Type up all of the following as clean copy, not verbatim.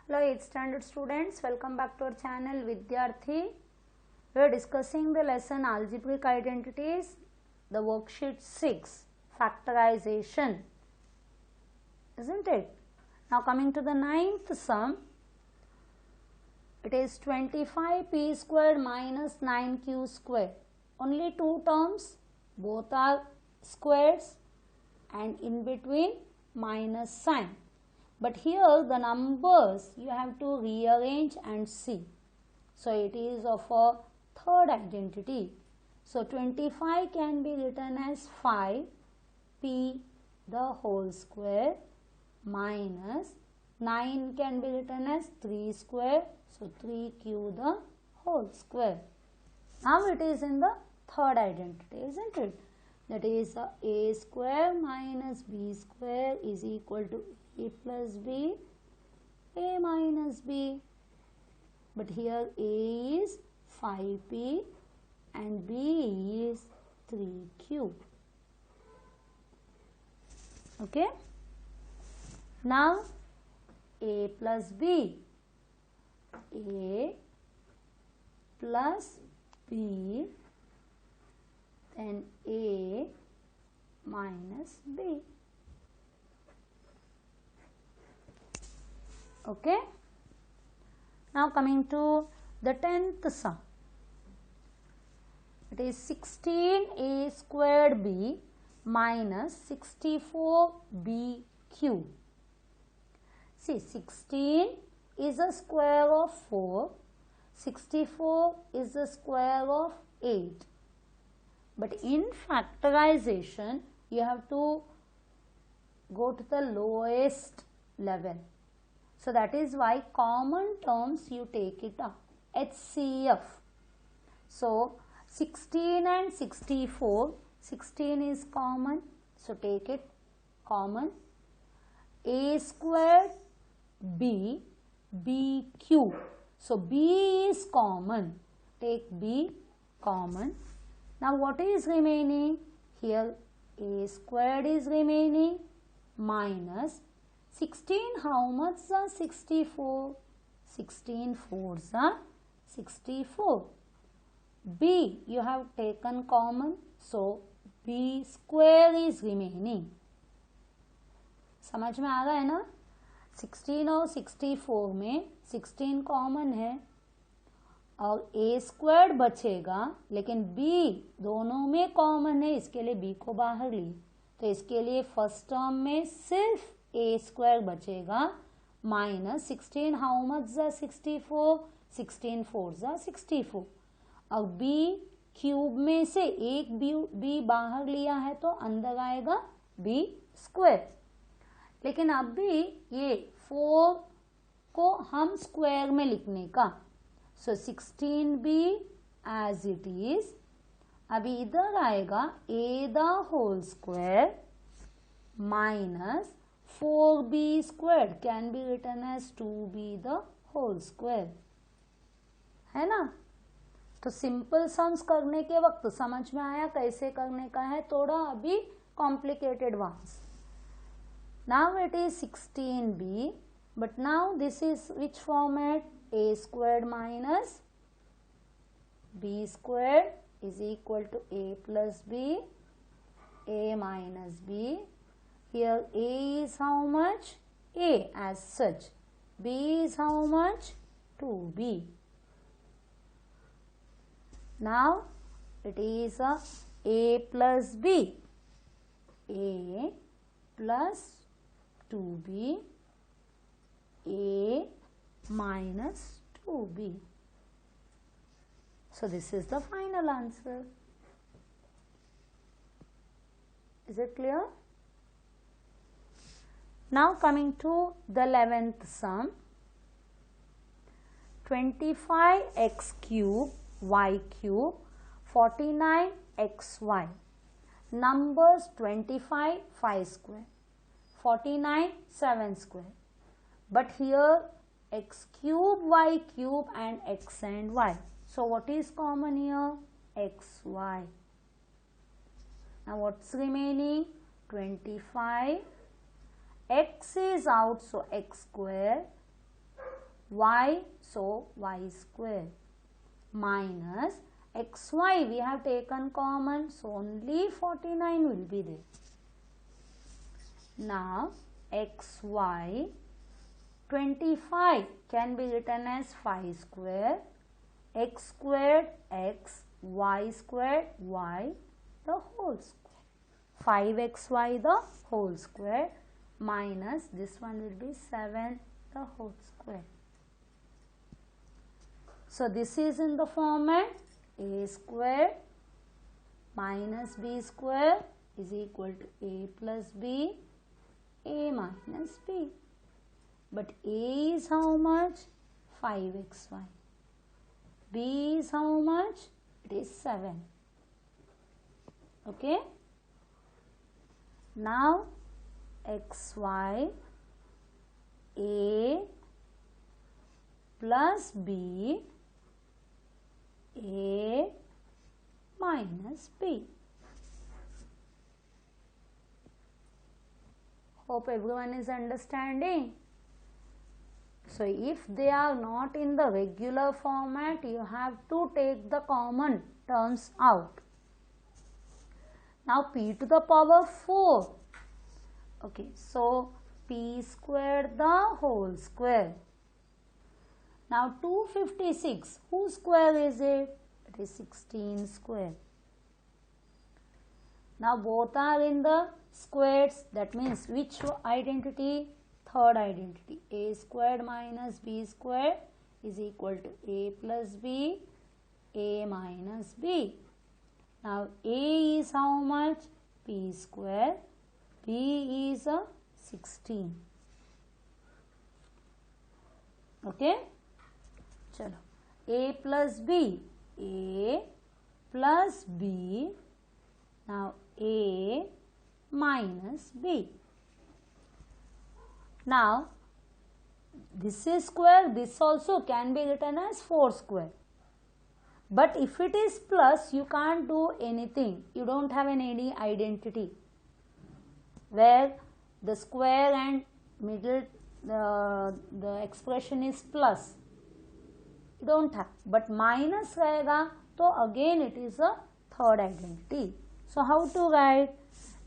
Hello 8th standard students, welcome back to our channel Vidyarthi. We are discussing the lesson algebraic identities, the worksheet 6, factorization, isn't it? Now coming to the 9th sum, it is 25p squared minus 9q squared. Only two terms, both are squares and in between minus sign. But here the numbers you have to rearrange and see. So it is of a third identity. So 25 can be written as 5p the whole square minus 9 can be written as 3 square. So 3q the whole square. Now it is in the third identity, isn't it? That is a square minus b square is equal to a plus b, a minus b. But here a is 5p and b is 3q. Okay. Now a plus b, a plus b, then a minus b. Okay. Now coming to the 10th sum. It is 16a squared b minus 64b cube. See, 16 is a square of 4, 64 is the square of 8. But in factorization, you have to go to the lowest level. So that is why common terms you take it up, HCF. So 16 and 64, 16 is common, so take it common. A squared b, b cube. So b is common, take b common. Now what is remaining? Here a squared is remaining minus 16, how much are 64? 16 fours are 64. B you have taken common, so b square is remaining. समझ में आ रहा है ना? 16 और 64 में 16 common है और a square बचेगा, लेकिन b दोनों में कॉमन है, इसके लिए b को बाहर ली. तो इसके लिए फर्स्ट टर्म में सिर्फ a स्क्वायर बचेगा माइनस 16 हाउ मच जा 64, 16 फोर जा 64. और b क्यूब में से एक b बाहर लिया है तो अंदर आएगा b स्क्वायर. लेकिन अब भी ये 4 को हम स्क्वायर में लिखने का, सो 16b एज इट इज. अभी इधर आएगा a the whole square minus 4b square can be written as 2b the whole square, है ना? तो सिंपल सम्स करने के वक्त समझ में आया कैसे करने का है, थोड़ा अभी complicated ones. Now it is 16b, but now this is which format? A squared minus b squared is equal to a plus b, a minus b. Here a is how much? A as such. B is how much? 2b. Now it is a plus b, a plus 2b, a minus 2b. So this is the final answer. Is it clear? Now coming to the 11th sum. 25x cube y cube 49xy. Numbers 25 5 square, 49 7 square. But here x cube, y cube and x and y. So what is common here? xy. Now what's remaining? 25. X is out, so x square y, so y square, minus xy, we have taken common, so only 49 will be there. Now xy 25 can be written as 5 square, x squared x, y squared y, the whole square. 5xy the whole square minus this one will be 7 the whole square. So this is in the format a square minus b square is equal to a plus b, a minus b. But a is how much? 5xy. B is how much? It is 7. Okay. Now xy, a plus b, a minus b. Hope everyone is understanding. So if they are not in the regular format, you have to take the common terms out. Now p to the power 4. Okay, so p squared the whole square. Now 256, whose square is it? It is 16 square. Now both are in the squares, that means which identity? Third identity. A squared minus b squared is equal to a plus b, a minus b. Now a is how much? P square, b is 16. Okay? Chalo. A plus b, a plus b, now a minus b. Now this is square, this also can be written as 4 square. But if it is plus, you can't do anything. You don't have any identity where the square and middle the expression is plus. You don't have. But minus रहेगा तो again it is a third identity. So how to write?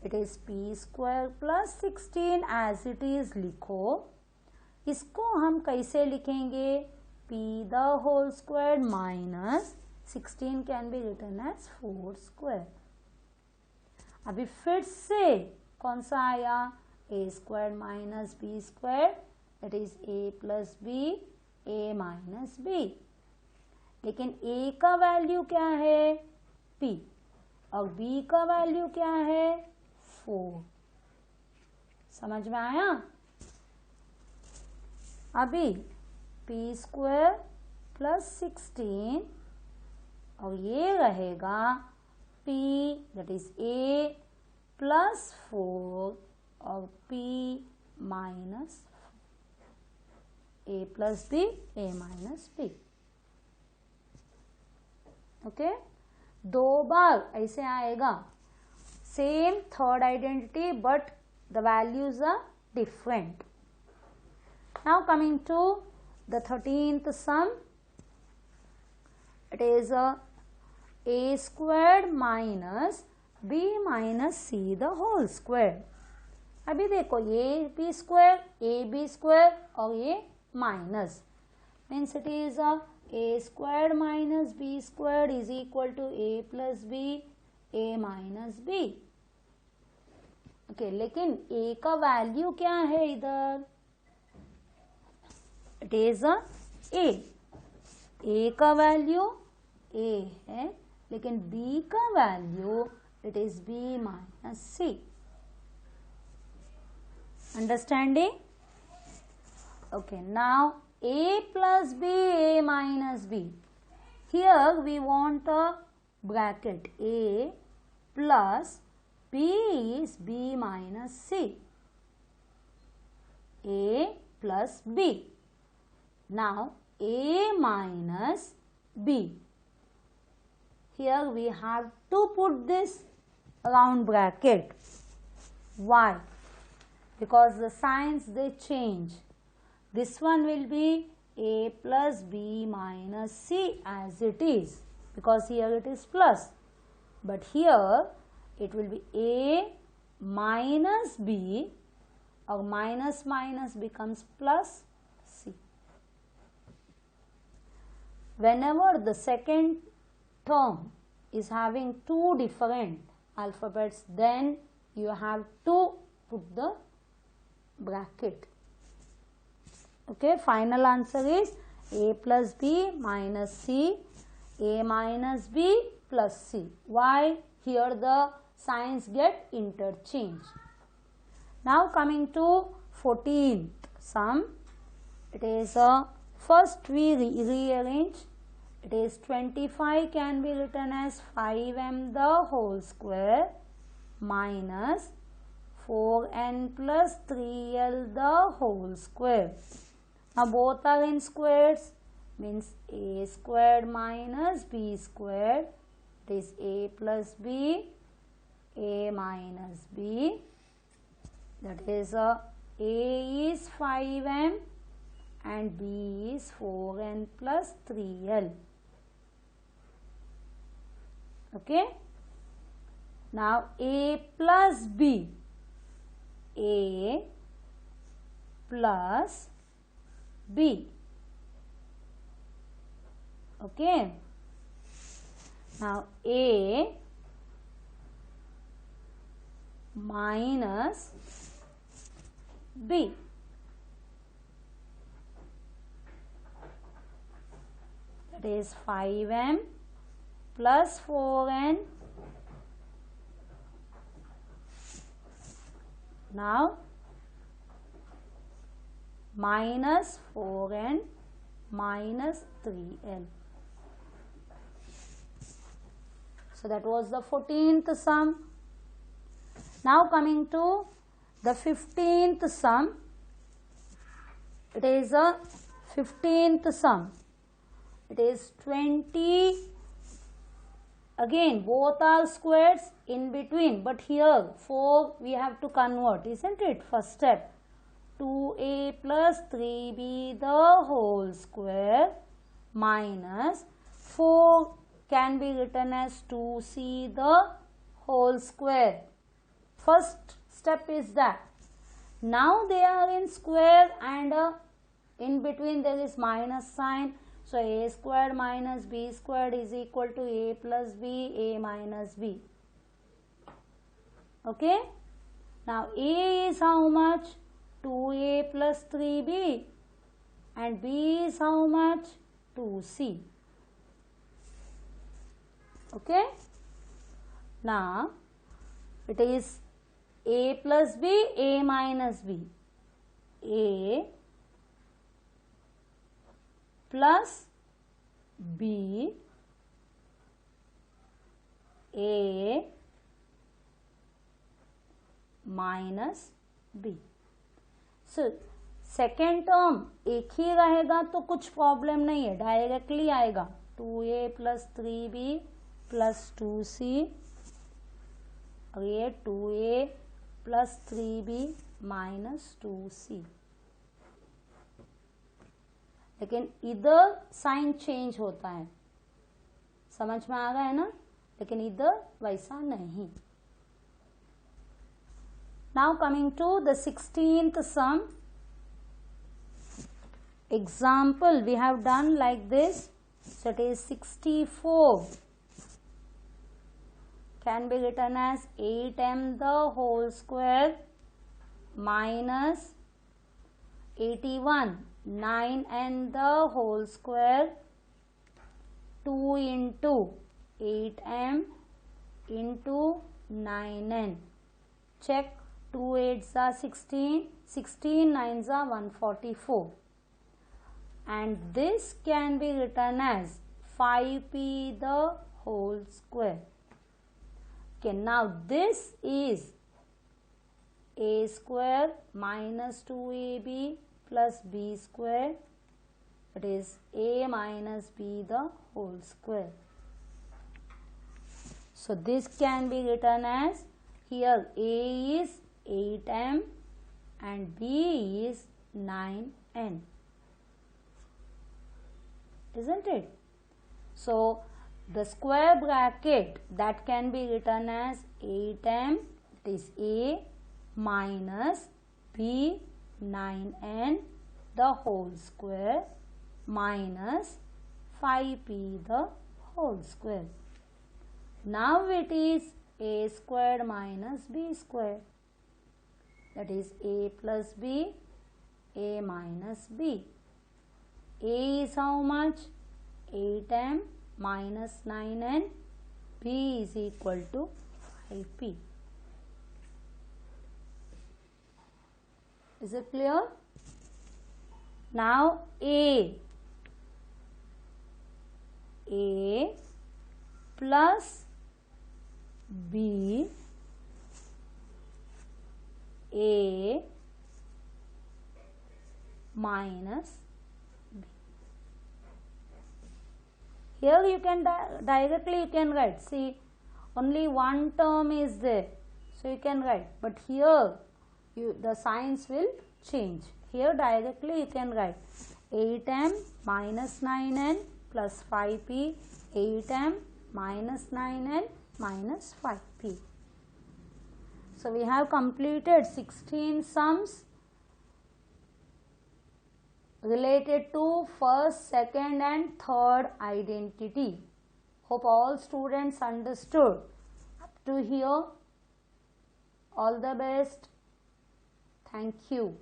It is p square plus 16 as it is लिखो. इसको हम कैसे लिखेंगे? p the whole square minus 16 can be written as 4 square. अभी फिर से कौन सा आया? a square minus b square, that is a plus b, a minus b. लेकिन a का वैल्यू क्या है? p और b का वैल्यू क्या है? 4. समझ में आया? अभी p स्क्वायर प्लस 16 और ये रहेगा p that is a plus 4 और p minus a plus b, a minus b. Okay, दो बार ऐसे आएगा. Same third identity but the values are different. Now coming to the 13th sum, it is a squared minus b minus c the whole square. अभी देखो a b square और ये minus means it is a squared minus b squared is equal to a plus b, a minus b. Okay, लेकिन a का value क्या है इधर? It is a का वैल्यू a है, लेकिन b का value it is b minus c. Understanding? Okay, now a plus b, a minus b. Here we want a bracket. A plus b is b minus c. A plus b. Now a minus b. Here we have to put this round bracket. Why? Because the signs they change. This one will be a plus b minus c as it is, because here it is plus, but here it will be a minus b, or minus minus becomes plus c. Whenever the second term is having two different alphabets, then you have to put the bracket. Okay, final answer is a plus b minus c, a minus b plus c. Why? Here the signs get interchanged. Now coming to 14th sum, it is first we rearrange. It is 25 can be written as 5m the whole square minus 4n plus 3l the whole square. Now both are in squares, means a squared minus b squared. It is a plus b, a minus b. That is a is 5m and b is 4n plus 3l. Okay. Now a plus b, a plus b. Okay. Now a minus b. That is 5m plus 4n. Now minus 4n minus 3n. So that was the 14th sum. Now coming to the 15th sum. It is a 15th sum. It is 20. Again both are squares in between, but here 4 we have to convert, isn't it? First step, 2a plus 3b the whole square minus 4 can be written as 2c the whole square. First step is that. Now they are in square and in between there is minus sign. So a squared minus b squared is equal to a plus b, a minus b. Okay. Now a is how much? 2a plus 3b, and b is how much? 2c. Okay. Now it is a plus b, a minus b. A plus b, a minus b. So second term एक ही रहेगा तो कुछ problem नहीं है, directly आएगा 2a plus 3b plus 2c, और ये 2a plus 3b minus 2c. लेकिन इधर साइन चेंज होता है, समझ में आ रहा है ना, लेकिन इधर वैसा नहीं. Now coming to the 16th sum. Example we have done like this. So it is 64 can be written as 8m the whole square minus 81 9n the whole square 2 into 8m into 9n. Check, 2 8s are 16, 16 9s are 144, and this can be written as 5p the whole square. Okay, now this is a square minus 2ab plus b square. It is a minus b the whole square. So this can be written as, here a is 8m and b is 9n. isn't it? So the square bracket that can be written as 8m, that is a, minus b 9n the whole square minus 5p the whole square. Now it is a squared minus b squared, that is a plus b, a minus b. A is how much? 8m minus 9n, b is equal to 5p. Is it clear? Now a plus b, a minus b. Here you can directly you can write, see only one term is there, so you can write, but here the signs will change. Here directly you can write 8m minus 9n plus 5p, 8m minus 9n minus 5p. So we have completed 16 sums related to first, second and third identity. Hope all students understood up to here. All the best. Thank you.